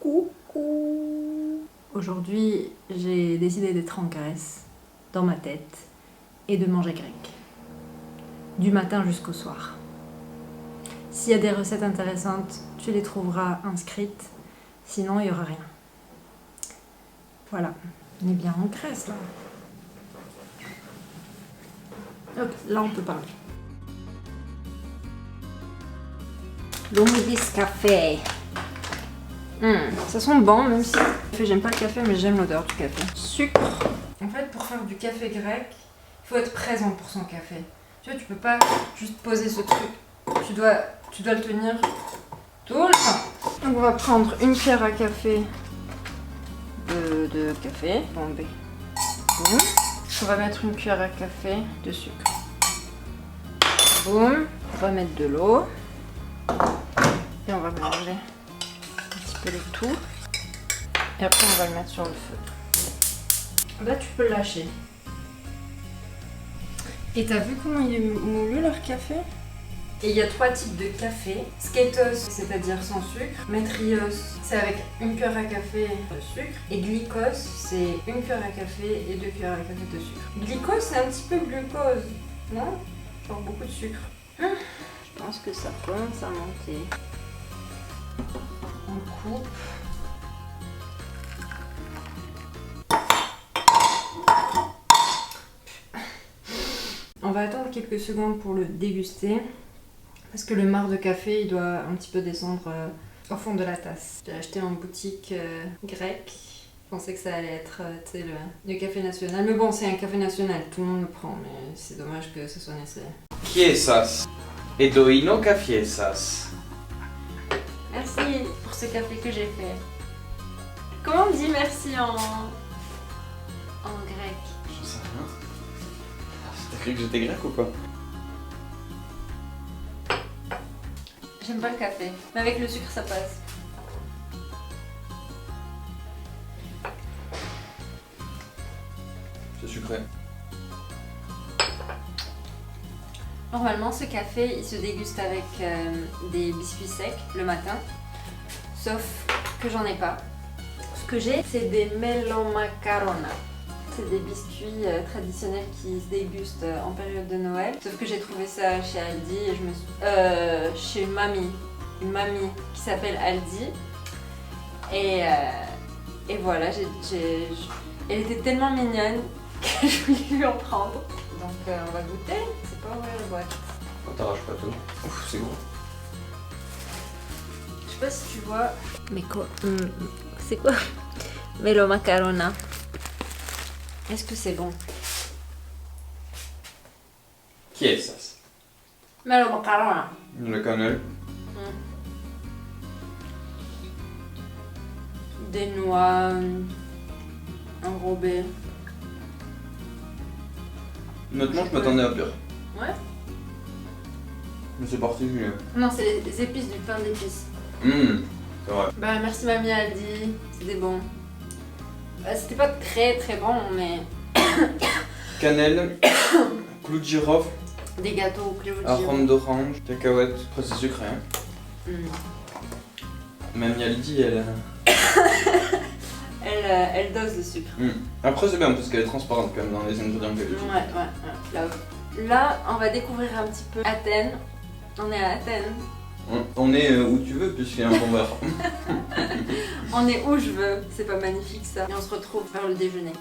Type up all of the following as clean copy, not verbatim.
Coucou. Aujourd'hui, j'ai décidé d'être en Grèce, dans ma tête, et de manger grec. Du matin jusqu'au soir. S'il y a des recettes intéressantes, tu les trouveras inscrites, sinon il n'y aura rien. Voilà, on est bien en Grèce là. Ok, là on peut parler. L'humidis café. Ça sent bon, même si j'aime pas le café, mais j'aime l'odeur du café. Sucre. En fait, pour faire du café grec, il faut être présent pour son café. Tu vois, tu peux pas juste poser ce truc. Tu dois le tenir tout le temps. Donc on va prendre une cuillère à café de café. Bon, B. Boum. On va mettre une cuillère à café de sucre. Boum. On va mettre de l'eau. Et on va mélanger un petit peu le tout. Et après on va le mettre sur le feu. Là tu peux le lâcher. Et t'as vu comment il est moulu leur café? Et il y a 3 types de café. Skatos, c'est-à-dire sans sucre. Metrios, c'est avec une cuillère à café de sucre. Et glycos, c'est une cuillère à café et 2 cuillères à café de sucre. Glycos, c'est un petit peu glucose, non? Genre beaucoup de sucre. Je pense que ça commence à monter. On coupe. On va attendre quelques secondes pour le déguster. Parce que le marc de café, il doit un petit peu descendre au fond de la tasse. J'ai acheté en boutique grecque. Je pensais que ça allait être le café national. Mais bon, c'est un café national, tout le monde le prend. Mais c'est dommage que ce soit nécessaire. Kiesas. Edoino kafiesas. Merci pour ce café que j'ai fait. Comment on dit merci en grec? Je sais rien. T'as cru que j'étais grec ou quoi? J'aime pas le café, mais avec le sucre ça passe. C'est sucré. Normalement ce café il se déguste avec des biscuits secs le matin. Sauf que j'en ai pas. Ce que j'ai c'est des melomakarona. C'est des biscuits traditionnels qui se dégustent en période de Noël. Sauf que j'ai trouvé ça chez Aldi et je me suis... chez une mamie qui s'appelle Aldi. Et voilà, elle était tellement mignonne que je voulais lui en prendre. Donc on va goûter, c'est pas ouvrir la boîte. On t'arrache pas tout. Ouf, c'est gros. Je sais pas si tu vois... Mais quoi c'est quoi? Melo macarona. Est-ce que c'est bon? Kiesas. Melo macarona. Le cannelle. Des noix enrobées. Honnêtement, je m'attendais à pire. Ouais? Mais c'est particulier. Non, c'est les épices du pain d'épices. C'est vrai. Bah merci mamie Aldi, c'était bon. Bah, c'était pas très très bon mais... Cannelle, clou de girofle, Des gâteaux au clou de arôme d'orange, cacahuètes, après c'est sucré. Hein. Mamie Aldi, Elle dose le sucre. Après c'est bien parce qu'elle est transparente quand même dans les ingrédients qu'elle utilise. Ouais. Là, on va découvrir un petit peu Athènes. On est à Athènes. On est où tu veux puisqu'il y a un bon verre. On est où je veux. C'est pas magnifique ça. Et on se retrouve vers le déjeuner.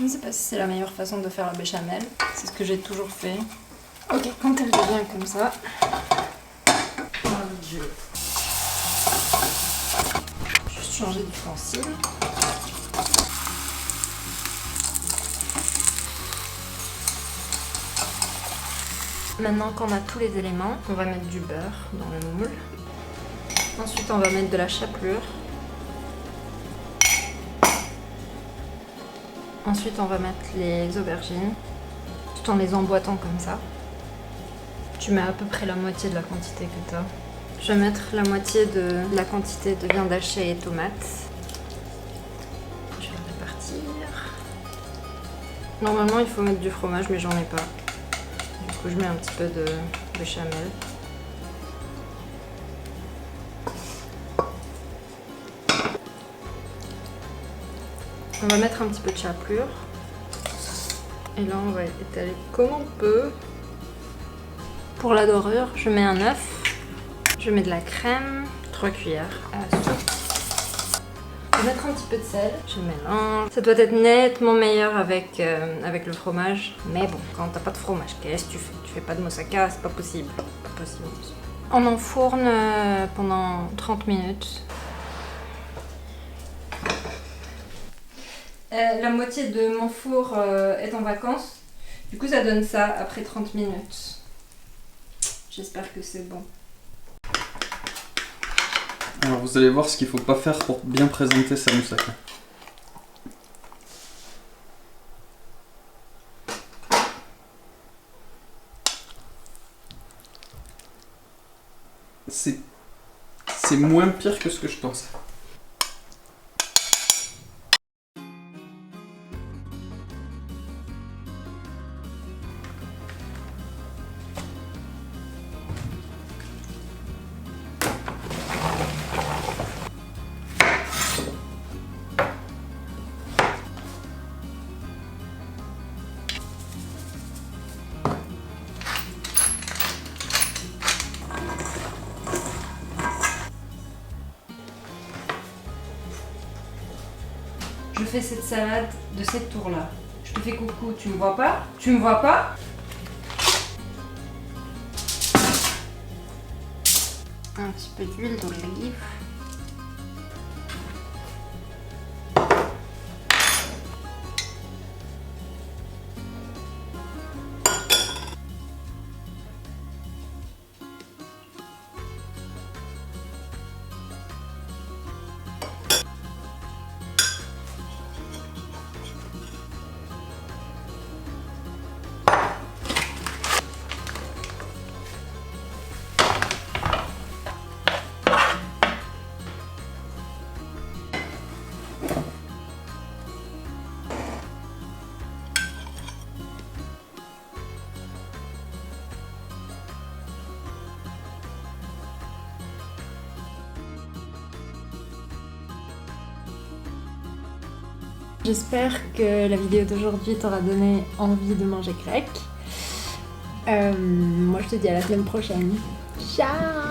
Je ne sais pas si c'est la meilleure façon de faire la béchamel. C'est ce que j'ai toujours fait. Ok, quand elle devient comme ça, on va mettre du... Juste changer d'ustensile. Maintenant qu'on a tous les éléments, on va mettre du beurre dans le moule. Ensuite, on va mettre de la chapelure. Ensuite, on va mettre les aubergines, tout en les emboîtant comme ça. Tu mets à peu près la moitié de la quantité que tu as. Je vais mettre la moitié de la quantité de viande hachée et tomates. Je vais répartir. Normalement, il faut mettre du fromage, mais j'en ai pas. Du coup, je mets un petit peu de béchamel. On va mettre un petit peu de chapelure. Et là, on va étaler comme on peut. Pour la dorure, je mets un œuf. Je mets de la crème, 3 cuillères à soupe. Je vais mettre un petit peu de sel. Je mélange. Ça doit être nettement meilleur avec le fromage. Mais bon, quand t'as pas de fromage, qu'est-ce que tu fais? Tu fais pas de moussaka, c'est pas possible. Pas possible. On enfourne pendant 30 minutes. La moitié de mon four est en vacances. Du coup, ça donne ça après 30 minutes. J'espère que c'est bon. Alors vous allez voir ce qu'il faut pas faire pour bien présenter sa moussaka. C'est moins pire que ce que je pensais. Je fais cette salade de cette tour-là. Je te fais coucou, tu me vois pas? Tu me vois pas? Un petit peu d'huile d'olive. J'espère que la vidéo d'aujourd'hui t'aura donné envie de manger grec. Moi je te dis à la semaine prochaine. Ciao!